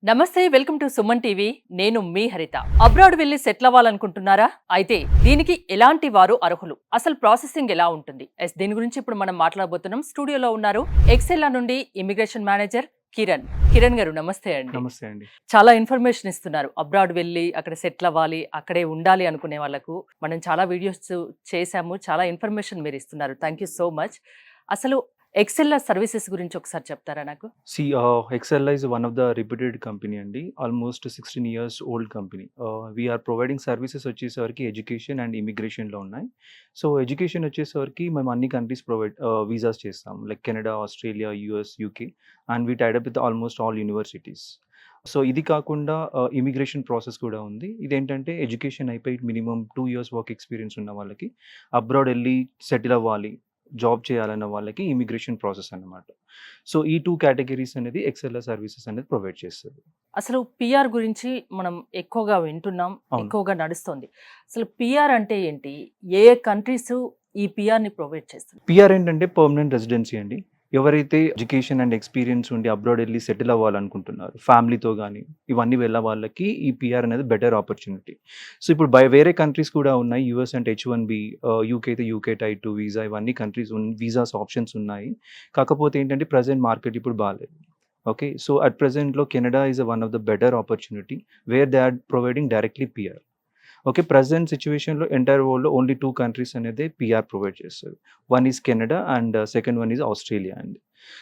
నమస్తే, welcome to Suman TV. నేను మీ హరిత. అబ్రాడ్ వెళ్ళి సెటిల్ అవ్వాలనుకుంటున్నారా? అయితే దీనికి ఎలాంటి వారు అర్హులు, అసలు ప్రాసెసింగ్ ఎలా ఉంటుంది? దీని గురించి ఇప్పుడు మనం మాట్లాడబోతున్నాం. స్టూడియోలో ఉన్నారు ఎక్సెల్లా నుండి ఇమిగ్రేషన్ మేనేజర్ కిరణ్. కిరణ్ గారు నమస్తే అండి. నమస్తే అండి. చాలా ఇన్ఫర్మేషన్ ఇస్తున్నారు. అబ్రాడ్ వెళ్ళి అక్కడ సెటిల్ అవ్వాలి, అక్కడే ఉండాలి అనుకునే వాళ్ళకు మనం చాలా వీడియోస్ చేశాము. చాలా ఇన్ఫర్మేషన్ మీరు ఇస్తున్నారు. Thank you so much. అసలు ఎక్సెల్లా సర్వీసెస్ గురించి ఒకసారి చెప్తారా నాకు? Excella is one of the reputed company అండి. Almost 16 years old company. We are providing services వచ్చేసరికి ఎడ్యుకేషన్ అండ్ ఇమిగ్రేషన్‌లో ఉన్నాయి. సో, ఎడ్యుకేషన్ వచ్చేసరికి మేము అన్ని కంట్రీస్ వీసాస్ చేస్తాం. Like Canada, Australia, US, UK and we tied up with almost all universities. So, ఇది కాకుండా ఇమిగ్రేషన్ ప్రాసెస్ కూడా ఉంది. ఇదేంటంటే ఎడ్యుకేషన్ అయిపోయి మినిమమ్ 2 ఇయర్స్ వర్క్ ఎక్స్‌పీరియన్స్ ఉన్న వాళ్ళకి అబ్రాడ్ ఎళ్లి సెటిల్ అవ్వాలి, జాబ్ చేయాలన్న వాళ్ళకి ఇమిగ్రేషన్ ప్రాసెస్ అన్నమాట. సో, ఈ 2 కేటగరీస్ అనేది ఎక్సెల్‌ఆర్ సర్వీసెస్ అనేది ప్రొవైడ్ చేస్తది. అసలు పిఆర్ గురించి మనం ఎక్కువగా వింటున్నాం, అవును. ఎక్కువగా నడుస్తుంది. అసలు పిఆర్ అంటే ఏంటి? ఏ కంట్రీస్ ఈ పిఆర్‌ని ప్రొవైడ్ చేస్తుంది? పీఆర్ ఏంటంటే పర్మనెంట్ రెసిడెన్సీ అండి. ఎవరైతే ఎడ్యుకేషన్ అండ్ ఎక్స్‌పీరియన్స్ ఉండి అబ్రాడ్ ఎళ్లి సెటిల్ అవ్వాలనుకుంటున్నారో ఫ్యామిలీతో గాని, ఇవన్నీ వెళ్ళే వాళ్ళకి ఈ పీఆర్ అనేది బెటర్ ఆపర్చునిటీ. సో, ఇప్పుడు వేరే కంట్రీస్ కూడా ఉన్నాయి. యూఎస్ అంటే H1B, యూకే అయితే యూకే టైప్ 2 వీసా, ఇవన్నీ కంట్రీస్ వీసాస్ ఆప్షన్స్ ఉన్నాయి. కాకపోతే ఏంటంటే ప్రెజెంట్ మార్కెట్ ఇప్పుడు బాలేదు. ఓకే. సో, అట్ ప్రెజెంట్‌లో Canada is one of the better opportunity where they are providing directly PR. Okay. Present సిట్యుయేషన్‌లో ఎంటైర్ వరల్డ్‌లో ఓన్లీ 2 కంట్రీస్ అనేది పీఆర్ ప్రొవైడ్ చేస్తది. One is Canada and second one is Australia అండి.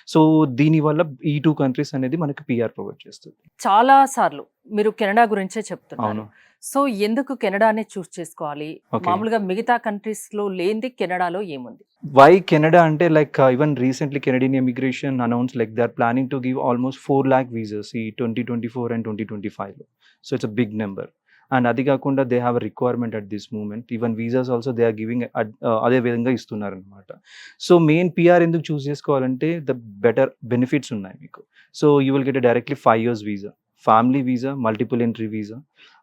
So, దీనివల్ల ఈ 2 countries అనేది మనకి పీఆర్ ప్రొవైడ్ చేస్తది. చాలా సార్లు మీరు కెనడా గురించే చెప్తున్నారు. అవును. సో, ఎందుకు కెనడానే చూస్ చేసుకోవాలి? ఓకే. మామూలుగా మిగతా కంట్రీస్‌లో లేనిది కెనడాలో ఏముంది? వై కెనడా అంటే like even recently Canadian immigration announce like they are planning to give almost 4,00,000 visas ఈ 2024 అండ్ 2025లో. So, it's a big number. And అది కాకుండా they have a requirement at this moment. Even visas also they are giving అదే విధంగా ఇస్తున్నారనమాట. So, main PR ఎందుకు choose చేసుకోవాలంటే the better benefits ఉన్నాయి మీకు. So, you will get directly 5 years visa, family visa, multiple entry visa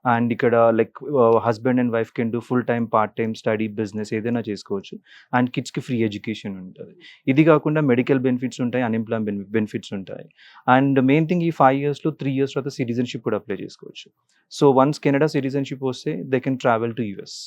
and ఇక్కడ like husband and wife can do full time, part time study, business ఏదైనా చేసుకోవచ్చు. And కిడ్స్‌కి free education ఉంటది. ఇది కాకుండా medical benefits ఉంటాయి, అన్‌ఎంప్లాయ్‌మెంట్ బెనిఫిట్స్ ఉంటాయి. And main thing ఈ 5 ఇయర్స్‌లో 3 ఇయర్స్ తర్వాత సిటిజన్‌షిప్ కూడా అప్లై చేసుకోవచ్చు. సో, వన్స్ కెనడా సిటిజన్‌షిప్ వస్తే they can travel to US.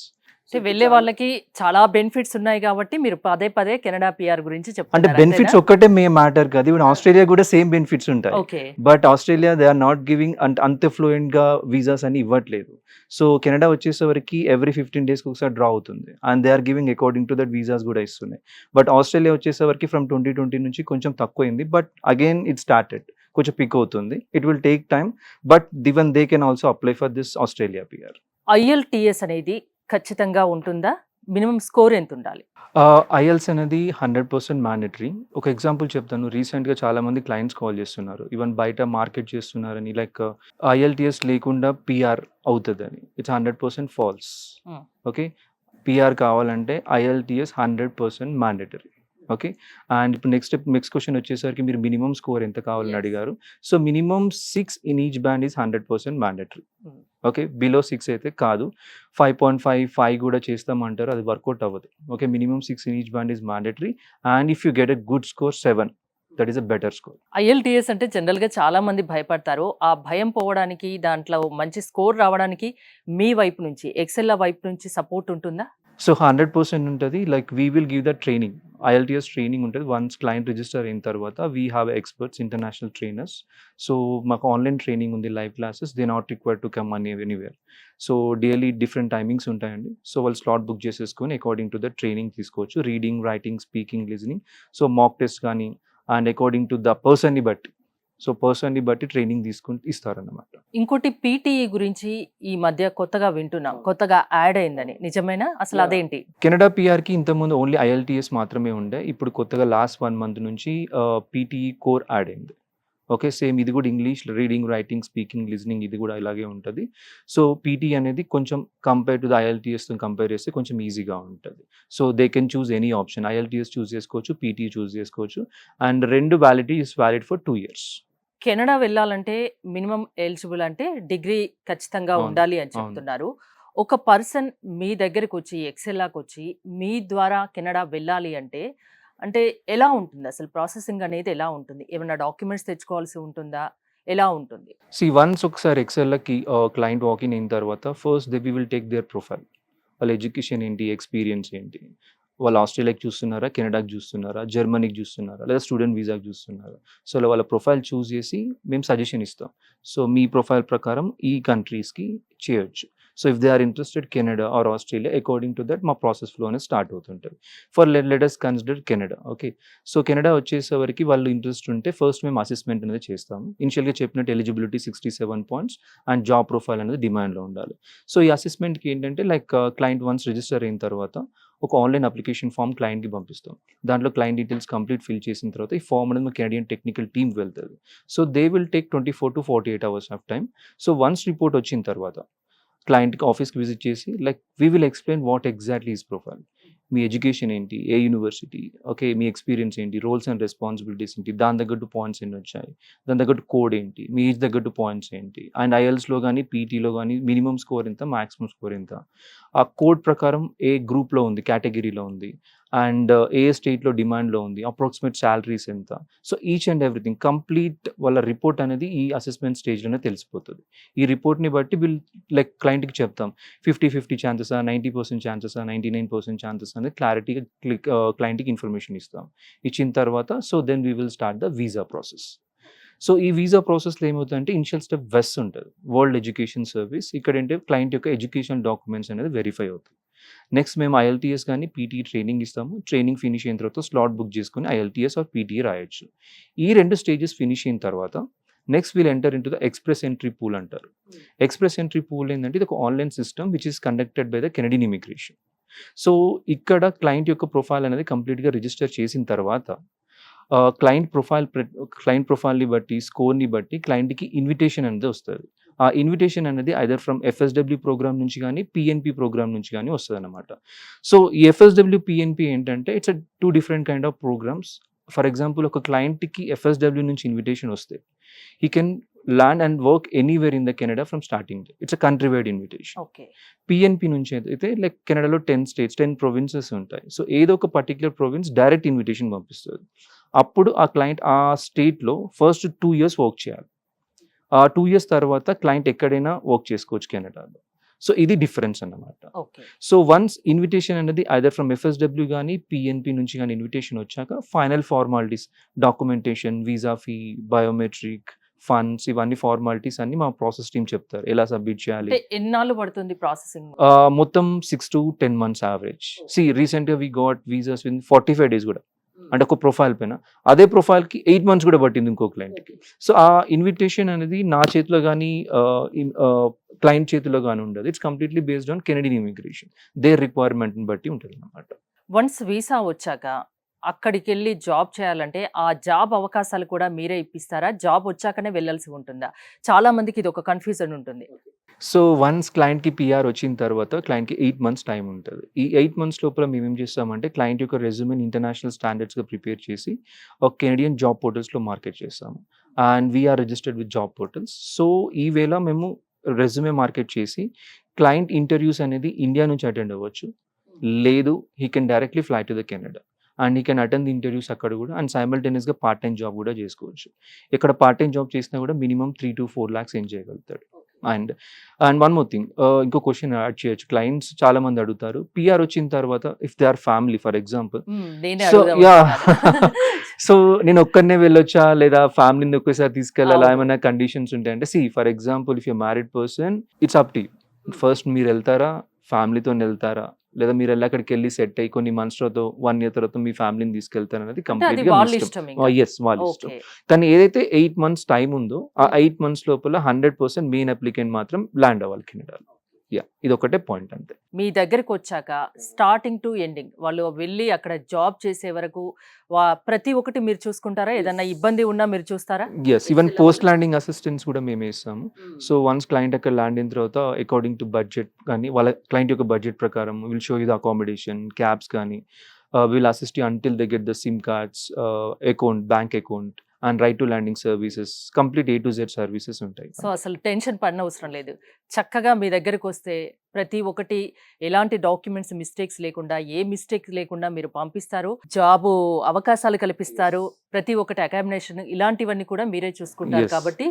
So, అంటే ఇప్పుడు వెళ్ళే చాలా వాళ్ళకి చాలా బెనిఫిట్స్ ఉన్నాయి కాబట్టి మీరు పదే పదే కెనడా పిఆర్ గురించి అంటే చెప్తున్నారు. బెనిఫిట్స్ అంతేనా? ఒక్కటే మ్యాటర్ కాదు. ఈవెన్ ఆస్ట్రేలియా కూడా సేమ్ బెనిఫిట్స్ ఉంటాయి. Okay. But Australia they are not giving అంత ఫ్లూయెంట్‌గా వీసాస్ అని ఇవ్వట్లేదు. సో, కెనడా వచ్చేసరికి ఎవ్రీ 15 డేస్‌కి ఒకసారి డ్రా అవుతుంది. And they are giving according to that visas కూడా ఇస్తున్నాయి. బట్ ఆస్ట్రేలియా వచ్చేసరికి ఫ్రమ్ 2020 నుంచి కొంచెం తక్కువైంది. But again it started. కొంచెం పిక్ అవుతుంది. It will take time. But even they can also apply for this Australia PR. IELTS అనేది ఖచ్చితంగా ఉంటుందా? మినిమమ్ స్కోర్ ఎంతుండాలి? ఐఎల్స్ అనేది 100% మ్యాండేటరీ. ఒక ఎగ్జాంపుల్ చెప్తాను. రీసెంట్‌గా చాలామంది క్లయింట్స్ కాల్ చేస్తున్నారు. ఈవెన్ బయట మార్కెట్ చేస్తున్నారని లైక్ ఐఎల్‌టీఎస్ లేకుండా పీఆర్ అవుతదని. It's 100% false. Hmm. Okay. PR కావాలంటే ఐఎల్‌టీఎస్ 100% మ్యాండేటరీ. ఓకే. అండ్ ఇప్పుడు నెక్స్ట్ క్వెషన్ వచ్చేసరికి మీరు మినిమమ్ స్కోర్ ఎంత కావాలని యెస్. అడిగారు. So, minimum 6 in each band is 100% mandatory. Hmm. Okay. Below 6 అయితే కాదు. 5.5, 5 కూడా చేస్తామంటారు. అది వర్కౌట్ అవ్వదు. Okay. Minimum 6 in each band is mandatory. And if you get a good score 7, that is a better score. IELTS అంటే జనరల్‌గా చాలా మంది భయపడతారు. ఆ భయం పోవడానికి, దాంట్లో మంచి స్కోర్ రావడానికి మీ వైపు నుంచి, ఎక్సెల్‌ల వైపు నుంచి సపోర్ట్ ఉంటుందా? సో, 100% ఉంటది. Like we will give the training. IELTS training ఉంటది. వన్స్ క్లయింట్ రిజిస్టర్ అయిన తర్వాత we have experts, international trainers. So, మాకు ఆన్‌లైన్ ట్రైనింగ్ ఉంది. Live classes. They not required to come anywhere. So, daily different timings ఉంటాయండి. So, వాళ్ళు slot book చేసేసుకొని according to the training తీసుకోవచ్చు. Reading, writing, speaking, listening. So, mock test గానీ and according to the పర్సన్‌ని బట్టి. So, పర్సన్‌ని బట్టి training ఇస్తారన్నమాట. ఇంకోటి పీటీఈ గురించి ఈ మధ్య కొత్తగా వింటున్నాం. కొత్తగా యాడ్ అయిందని. నిజమేనా? అసలు యాహ్! అదేంటి? కెనడా పీఆర్‌కి ఇంతకుముందు ఓన్లీ ఐఎల్‌టీఎస్ మాత్రమే ఉండే. ఇప్పుడు కొత్తగా లాస్ట్ 1 మంత్ నుంచి పీటీఈ కోర్ యాడ్ అయింది. ఓకే. సేమ్ ఇది కూడా English reading, writing, speaking, listening ఇది కూడా ఇలాగే ఉంటది. సో, పీటీ అనేది కొంచెం కంపేర్ టు ద ఐఎల్‌టీఎస్‌తో కంపేర్ చేస్తే కొంచెం ఈజీగా ఉంటది. So, they can choose any option. IELTS choose చేసుకోవచ్చు. పీటీ చూజ్ చేసుకోవచ్చు. And 2 validity is valid for 2 years. Canada వెళ్ళాలంటే మినిమమ్ ఎలిజిబుల్ అంటే డిగ్రీ ఖచ్చితంగా అవును. ఉండాలి అని అవును. చెప్తున్నారు. ఒక పర్సన్ మీ దగ్గరకొచ్చి, ఎక్సెల్లాకొచ్చి మీ ద్వారా కెనడా వెళ్ళాలి అంటే, అంటే ఎలా ఉంటుంది? అసలు ప్రాసెసింగ్ అనేది ఎలా ఉంటుంది? ఏమన్నా డాక్యుమెంట్స్ తెచ్చుకోవాల్సి ఉంటుందా? ఎలా ఉంటుంది? వన్స్ ఒకసారి ఎక్సెల్‌లోకి క్లయింట్ వాకిన్ అయిన తర్వాత first we will take their profile. వాళ్ళ ఎడ్యుకేషన్ ఏంటి? ఎక్స్‌పీరియన్స్ ఏంటి? వాళ్ళు ఆస్ట్రేలియాకి చూస్తున్నారా? కెనడాకి చూస్తున్నారా? జర్మనీకి చూస్తున్నారా? లేదా స్టూడెంట్ వీసాకి చూస్తున్నారా? సో, వాళ్ళ ప్రొఫైల్ చూజ్ చేసి మేము సజెషన్ ఇస్తాం. సో, మీ ప్రొఫైల్ ప్రకారం ఈ కంట్రీస్‌కి చేయొచ్చు. So, if they are interested Canada or Australia according to that మా ప్రాసెస్ ఫ్లో అనేది స్టార్ట్ అవుతుంటది. Let us consider Canada. Okay. So, Canada వచ్చేసరికి వాళ్ళు ఇంట్రెస్ట్ ఉంటే ఫస్ట్ మేము అసెస్మెంట్ అనేది చేస్తాము. ఇనిషియల్‌గా చెప్పినట్టు eligibility 67 points and job profile అనేది డిమాండ్‌లో ఉండాలి. సో, ఈ అసెస్మెంట్‌కి ఏంటంటే క్లయింట్ వన్స్ రిజిస్టర్ అయిన తర్వాత ఒక ఆన్‌లైన్ అప్లికేషన్ ఫార్మ్ క్లయింట్‌కి పంపిస్తాం. దాంట్లో క్లయింట్ డీటెయిల్స్ కంప్లీట్ ఫిల్ చేసిన తర్వాత ఈ ఫార్మ్ అనేది మా కెనడియన్ టెక్నికల్ టీమ్‌కి వెళ్తది. So, they will take 24-48 hours of time. So, once report వచ్చిన తర్వాత క్లయింట్‌కి ఆఫీస్‌కి విజిట్ చేసి we will explain what exactly his profile. మీ ఎడ్యుకేషన్ ఏంటి? ఏ యూనివర్సిటీ? ఓకే. మీ ఎక్స్‌పీరియన్స్ ఏంటి? రోల్స్ అండ్ రెస్పాన్సిబిలిటీస్ ఏంటి? దాని తగ్గట్టు పాయింట్స్ ఎన్నొచ్చాయి? దాని తగ్గట్టు కోడ్ ఏంటి? మీ ఏజ్ తగ్గట్టు పాయింట్స్ ఏంటి? అండ్ ఐఎల్టీఎస్‌లో గాని, పీటీలో గాని మినిమమ్ స్కోర్ ఎంత? మాక్సిమమ్ స్కోర్ ఎంత? ఆ కోడ్ ప్రకారం ఏ గ్రూప్‌లో ఉంది? కేటగిరీలో ఉంది? అండ్ ఏ స్టేట్‌లో డిమాండ్‌లో ఉంది? అప్రాక్సిమేట్ సాలరీస్ ఎంత? So, each and everything complete వాళ్ళ రిపోర్ట్ అనేది ఈ అసెస్మెంట్ స్టేజ్‌లోనే తెలిసిపోతది. ఈ రిపోర్ట్‌ని బట్టి క్లయింట్‌కి చెప్తాం. 50-50 ఛాన్సెసా? 90% ఛాన్సెసా? 99% ఛాన్సెసా? అనేది క్లారిటీగా క్లయింట్‌కి ఇన్ఫర్మేషన్ ఇస్తాం. ఇచ్చిన తర్వాత then we will start the visa process. So, ఈ వీసా ప్రాసెస్‌లో ఏమవుతదంటే ఇనిషియల్ స్టెప్ వెస్ ఉంటది. World education service. ఇక్కడేంటి క్లయింట్ యొక్క ఎడ్యుకేషనల్ డాక్యుమెంట్స్ అనేది వెరిఫై అవుతాయి. నెక్స్ట్ మేము ఐఎల్టీఎస్ గాని, పీటీఈ ట్రైనింగ్ ఇస్తాము. ట్రైనింగ్ ఫినిష్ అయిన తర్వాత స్లాట్ బుక్ చేసుకొని ఐఎల్టీఎస్ ఆర్ పీటీఈ రాయొచ్చు. ఈ 2 స్టేజెస్ ఫినిష్ అయిన తర్వాత next will enter into the express entry pool అంటారు. ఎక్స్‌ప్రెస్ ఎంట్రీ పూల్ ఏందంటే ఇది ఒక online system which is conducted by the Canadian immigration. So, ఇక్కడ క్లయింట్ యొక్క ప్రొఫైల్ అనేది కంప్లీట్‌గా రిజిస్టర్ చేసిన తర్వాత క్లయింట్ ప్రొఫైల్‌ని బట్టి, స్కోర్‌ని బట్టి క్లయింట్‌కి ఇన్విటేషన్ అనేది వస్తది. ఆ ఇన్విటేషన్ అనేది ఐదర్ ఫ్రమ్ ఎఫ్ఎస్‌డబ్ల్యూ ప్రోగ్రామ్ నుంచి గాని, పీఎన్‌పీ ప్రోగ్రామ్ నుంచి గాని వస్తదనమాట. సో, ఈ ఎఫ్ఎస్‌డబ్ల్యూ, పీఎన్‌పీ ఏంటంటే it's 2 different kind of programs. For example ఒక క్లయింట్‌కి ఎఫ్ఎస్‌డబ్ల్యూ నుంచి ఇన్విటేషన్ వస్తే, he can land and work anywhere in the Canada from starting day. It's country wide invitation. Okay. PNP నుంచి అయితే కెనడాలో 10 స్టేట్స్, 10 ప్రొవిన్సెస్ ఉంటాయి. So, ఏదో ఒక పర్టిక్యులర్ ప్రొవిన్స్ డైరెక్ట్ ఇన్విటేషన్ పంపిస్తది. అప్పుడు ఆ క్లయింట్ ఆ స్టేట్‌లో ఫస్ట్ 2 ఇయర్స్ వర్క్ చేయాలి. ఆ 2 ఇయర్స్ తర్వాత క్లయింట్ ఎక్కడైనా వర్క్ చేసుకోవచ్చు కెనడాలో. సో, ఇది డిఫరెన్స్ అన్నమాట. ఓకే. సో, వన్స్ ఇన్విటేషన్ అనేది ఐదర్ ఫ్రమ్ ఎఫ్ఎస్‌డబ్ల్యూ గాని, పీఎన్‌పీ నుంచి గాని ఇన్విటేషన్ వచ్చాక final formalities, documentation, visa fee, biometric, funds ఇవన్నీ ఫార్మాలిటీస్ అన్నీ మా ప్రాసెస్ టీమ్ చెప్తారు. ఎలా సబ్మిట్ చేయాలి? అంటే ఎన్నాళ్ళు పడుతుంది ప్రాసెసింగ్? మొత్తం 6-10 మంత్స్ యావరేజ్. రీసెంట్‌గా we got visas with 45 days గూడా. అంటే ఒక ప్రొఫైల్ పైన. అదే ప్రొఫైల్‌కి 8 మంత్స్ గూడా పట్టింది ఇంకో క్లయింట్‌కి. సో, ఆ ఇన్విటేషన్ అనేది నా చేతిలో గాని క్లయింట్ చేతిలో గాని ఉండదు. It's completely based on Canadian immigration. Their రిక్వైర్మెంట్‌ని బట్టి ఉంటదన్నమాట. వన్స్ వీసా వచ్చాక అక్కడికెళ్ళి జాబ్ చేయాలంటే, ఆ జాబ్ అవకాశాలు కూడా మీరే ఇప్పిస్తారా? జాబ్ వచ్చాకనే వెళ్ళాల్సి ఉంటుందా? చాలా మందికి ఇదొక కన్‌ఫ్యూజన్ ఉంటుంది. సో, వన్స్ క్లయింట్‌కి పీఆర్ వచ్చిన తర్వాత క్లయింట్‌కి 8 మంత్స్ టైమ్ ఉంటది. ఈ 8 మంత్స్ లోపల మేమేం చేస్తామంటే క్లయింట్ యొక్క రెజ్యూమ్‌ని ఇంటర్నేషనల్ స్టాండర్డ్స్‌గా ప్రిపేర్ చేసి ఒక కెనడియన్ జాబ్ పోర్టల్స్‌లో మార్కెట్ చేస్తాము. And we are registered with job portals. So, ఈ వేళ మేము రెజ్యూమే మార్కెట్ చేసి క్లయింట్ ఇంటర్వ్యూస్ అనేది ఇండియా నుంచి అటెండ్ అవ్వచ్చు. లేదు he can directly fly to the Canada. And he can attend the interviews అక్కడ గూడా అండ్ సైమల్టేనియస్‌గా పార్ట్ టైమ్ జాబ్ గూడా చేసుకోవచ్చు. ఇక్కడ పార్ట్ టైమ్ జాబ్ చేసినా గూడా మినిమమ్ 3-4 లాక్స్ ఎర్న్ చేయగలుగుతాడు. అండ్ వన్ మోర్ థింగ్ ఇంకో క్వెషన్ యాడ్ చేయొచ్చు. క్లయింట్స్ చాలా మంది అడుగుతారు. పీఆర్ వచ్చిన తర్వాత if they are family for example. నేనే సో, అడుగుదాం యాహ్! అనుకున్నాను. సో, నేను ఒక్కడినే వెళ్ళొచ్చా? లేదా ఫ్యామిలీని ఒకేసారి తీసుకెళ్ళాలా? అవును. ఏమైనా కండిషన్స్ ఉంటాయంటే for example if you married person it's up to you. First మీరెళ్తారా? ఫ్యామిలీతోని ఎళ్తారా? లేదా మీరెళ్లి అక్కడికెళ్లి సెట్ అయ్యి కొన్ని మంత్స్ తర్వాత 1 ఇయర్ తర్వాత మీ ఫ్యామిలీని తీసుకెళ్తారనేది అంటే అది కంప్లీట్‌గా మీ వాళ్ళ ఇష్టం. ఇష్టం ఇంకా. యెస్. వాళ్ళ ఇష్టం. ఓకే. కానీ ఏదైతే 8 మంత్స్ టైమ్ ఉందో, ఆ 8 మంత్స్ లోపల 100% మెయిన్ అప్లికెంట్ మాత్రం ల్యాండ్ అవ్వాలి కెనడాలో. ఇదొక్కటే పాయింట్ అంతే. మీ దగ్గరకొచ్చాక స్టార్టింగ్ టు ఎండింగ్ వాళ్ళు వెళ్ళి అక్కడ జాబ్ చేసే వరకు ప్రతి ఒక్కటి మీరు చూసుకుంటారా? ఏదన్నా ఇబ్బంది ఉన్నా మీరు చూస్తారా? ఈవెన్ పోస్ట్ ల్యాండింగ్ అసిస్టెన్స్ కూడా మేమే ఇస్తాము. సో, వన్స్ క్లయింట్ అక్కడ ల్యాండ్ అయిన తర్వాత అకార్డింగ్ టు బడ్జెట్ కానీ, వాళ్ళ క్లయింట్ యొక్క బడ్జెట్ ప్రకారం will show you the accommodation, cabs కానీ, will assist you until they get the sim cards, account, bank account and right to landing services complete A to Z services ఉంటాయి. So, అసలు tension పడనవసరం లేదు. చక్కగా మీ దగ్గరకొస్తే ప్రతి ఒక్కటి ఎలాంటి డాక్యుమెంట్స్ మిస్టేక్స్ లేకుండా, ఏ మిస్టేక్స్ లేకుండా మీరు పంపిస్తారు. జాబు అవకాశాలు కల్పిస్తారు. ప్రతి ఒక్కటి అకామిడేషన్ ఇలాంటివన్నీ కూడా మీరే చూసుకుంటారు Yes. కాబట్టి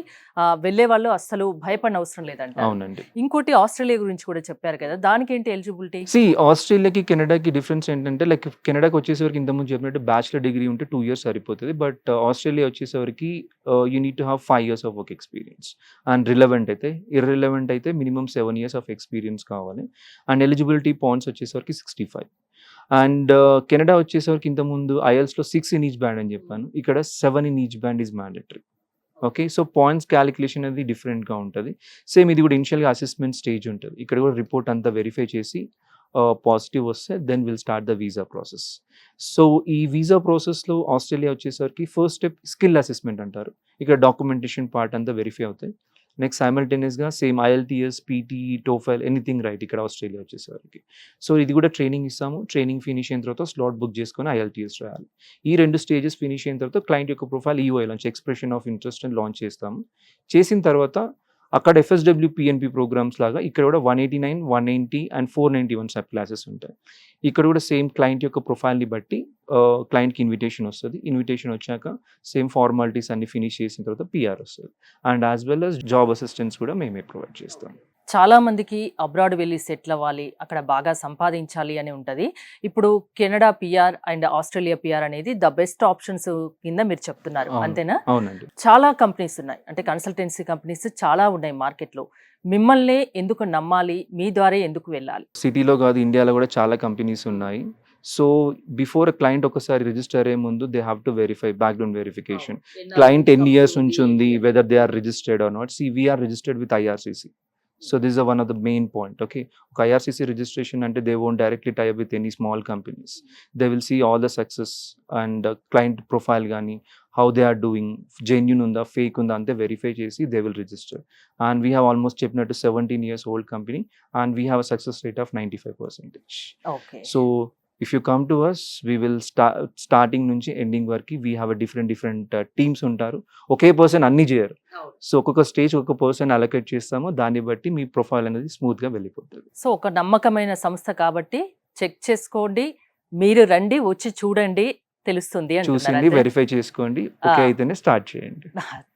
వెళ్ళే వాళ్ళు అస్సలు భయపడనవసరం లేదంట. అవునండి. ఇంకోటి ఆస్ట్రేలియా గురించి కూడా చెప్పారు కదా! దానికేంటి ఎలిజిబిలిటీ? ఆస్ట్రేలియాకి, కెనడాకి డిఫరెన్స్ ఏంటంటే లైక్ కెనడాకి వచ్చేసరికి ఇంతకుముందు చెప్పినట్టు బ్యాచిలర్ డిగ్రీ ఉంటే 2 ఇయర్స్ సరిపోతది. బట్ ఆస్ట్రేలియా వచ్చేసరికి you need to have 5 years of work experience. And relevant అయితే, ఇర్రిలవెంట్ అయితే మినిమమ్ 7 ఇయర్స్ ఆఫ్ ఎక్స్‌పీరియన్స్ కావాలి. అండ్ ఎలిజిబిలిటీ పాయింట్స్ వచ్చేసరికి 65. అండ్ కెనడా వచ్చేసరికి ఇంతకుముందు ఐఎల్టీఎస్‌లో 6 ఇన్ ఈచ్ బ్యాండ్ అని చెప్పాను. ఇక్కడ 7 in each band is mandatory. Okay. So points calculation అనేది డిఫరెంట్‌గా ఉంటది. సేమ్ ఇది కూడా ఇనిషియల్‌గా అసెస్‌మెంట్ స్టేజ్ ఉంటది. ఇక్కడ కూడా రిపోర్ట్ అంతా వెరిఫై చేసి పాజిటివ్ వస్తే then will start the visa process. So ఈ వీసా ప్రాసెస్‌లో ఆస్ట్రేలియా వచ్చేసరికి ఫస్ట్ స్టెప్ స్కిల్ అసెస్‌మెంట్ అంటారు. ఇక్కడ డాక్యుమెంటేషన్ పార్ట్ అంతా వెరిఫై అవుతాయి. నెక్స్ట్ సైమల్టేనియస్‌గా same IELTS, PTE, TOEFL anything right ఇక్కడ ఆస్ట్రేలియా వచ్చేసరికి. సో ఇది కూడా ట్రైనింగ్ ఇస్తాము. ట్రైనింగ్ ఫినిష్ అయిన తర్వాత స్లాట్ బుక్ చేసుకొని ఐఎల్టీఎస్ రాయాలి. ఈ 2 స్టేజెస్ ఫినిష్ అయిన తర్వాత క్లయింట్ యొక్క profile EOI launch expression of interest అని లాంచ్ చేస్తాము. చేసిన తర్వాత అక్కడ ఎఫ్ఎస్‌డబ్ల్యూ, పీఎన్‌పీ ప్రోగ్రామ్స్ లాగా ఇక్కడ కూడా 189, 190 అండ్ 491 సబ్ క్లాసెస్ ఉంటాయి. ఇక్కడ కూడా సేమ్ క్లయింట్ యొక్క ప్రొఫైల్‌ని బట్టి క్లయింట్‌కి ఇన్విటేషన్ వస్తది. ఇన్విటేషన్ వచ్చాక సేమ్ ఫార్మాలిటీస్ అన్ని ఫినిష్ చేసిన తర్వాత పీఆర్ వస్తది. And as well as job assistance కూడా మేమే ప్రొవైడ్ చేస్తాం. చాలా మందికి అబ్రాడ్ వెళ్ళి సెటిల్ అవ్వాలి, అక్కడ బాగా సంపాదించాలి అని ఉంటది. ఇప్పుడు Canada PR and Australia PR అనేది ద బెస్ట్ ఆప్షన్స్ కింద మీరు చెప్తున్నారు. అవును. అంతేనా? అవునండి. చాలా కంపెనీస్ ఉన్నాయి. అంటే కన్సల్టెన్సీ కంపెనీస్ చాలా ఉన్నాయి మార్కెట్‌లో. మిమ్మల్నే ఎందుకు నమ్మాలి? మీ ద్వారా ఎందుకు వెళ్ళాలి? సిటీలో కాదు ఇండియాలో కూడా చాలా కంపెనీస్ ఉన్నాయి. సో బిఫోర్ క్లయింట్ ఒకసారి రిజిస్టర్ అయ్యే ముందు they have to verify background verification. Client ఎన్ని ఇయర్స్ నుంచి ఉంది, whether they are registered or not. We are registered with IRCC. So this is one of the main point. Okay. ఒక IRCC registration అంటే they won't directly tie up with any small companies. They will see all the success and client profile గానీ, how they are doing, genuine ఉందా, fake ఉందా అంతే verify చేసి they will register. And we have almost చెప్పినట్టు 17 years old company and we have a success rate of 95%. Okay. So if you come to us we will starting నుంచి ending వరకు we have different teams ఉంటారు. ఒకే person అన్ని చేయరు. So ఒక్కొక్క stage ఒక్కొక్క person allocate చేస్తాము. దాన్ని బట్టి మీ ప్రొఫైల్ అనేది స్మూత్‌గా వెళ్ళిపోతుంది. సో ఒక నమ్మకమైన సంస్థ కాబట్టి చెక్ చేసుకోండి. మీరు రండి, వచ్చి చూడండి, తెలుస్తుంది అంటున్నారు. చూసింది అంతేనా? వెరిఫై చేసుకోండి. ఓకే ఆ. అయితేనే స్టార్ట్ చేయండి.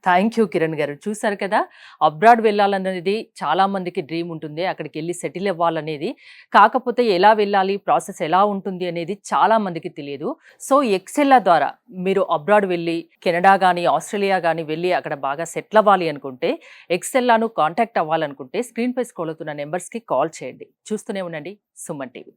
థ్యాంక్ యూ కిరణ్ గారు. చూసారు కదా, అబ్రాడ్ వెళ్ళాలనేది చాలా మందికి డ్రీమ్ ఉంటుంది. అక్కడికి వెళ్ళి సెటిల్ అవ్వాలనేది. కాకపోతే ఎలా వెళ్ళాలి, ప్రాసెస్ ఎలా ఉంటుంది అనేది చాలా మందికి తెలియదు. సో ఎక్సెల్లా ద్వారా మీరు అబ్రాడ్ వెళ్ళి కెనడా కానీ ఆస్ట్రేలియా కానీ వెళ్ళి అక్కడ బాగా సెటిల్ అవ్వాలి అనుకుంటే, ఎక్సెల్లాను కాంటాక్ట్ అవ్వాలనుకుంటే స్క్రీన్ పై స్క్రోల్ అవుతున్న నెంబర్స్కి కాల్ చేయండి. చూస్తూనే ఉండండి సుమన్ టీవీ.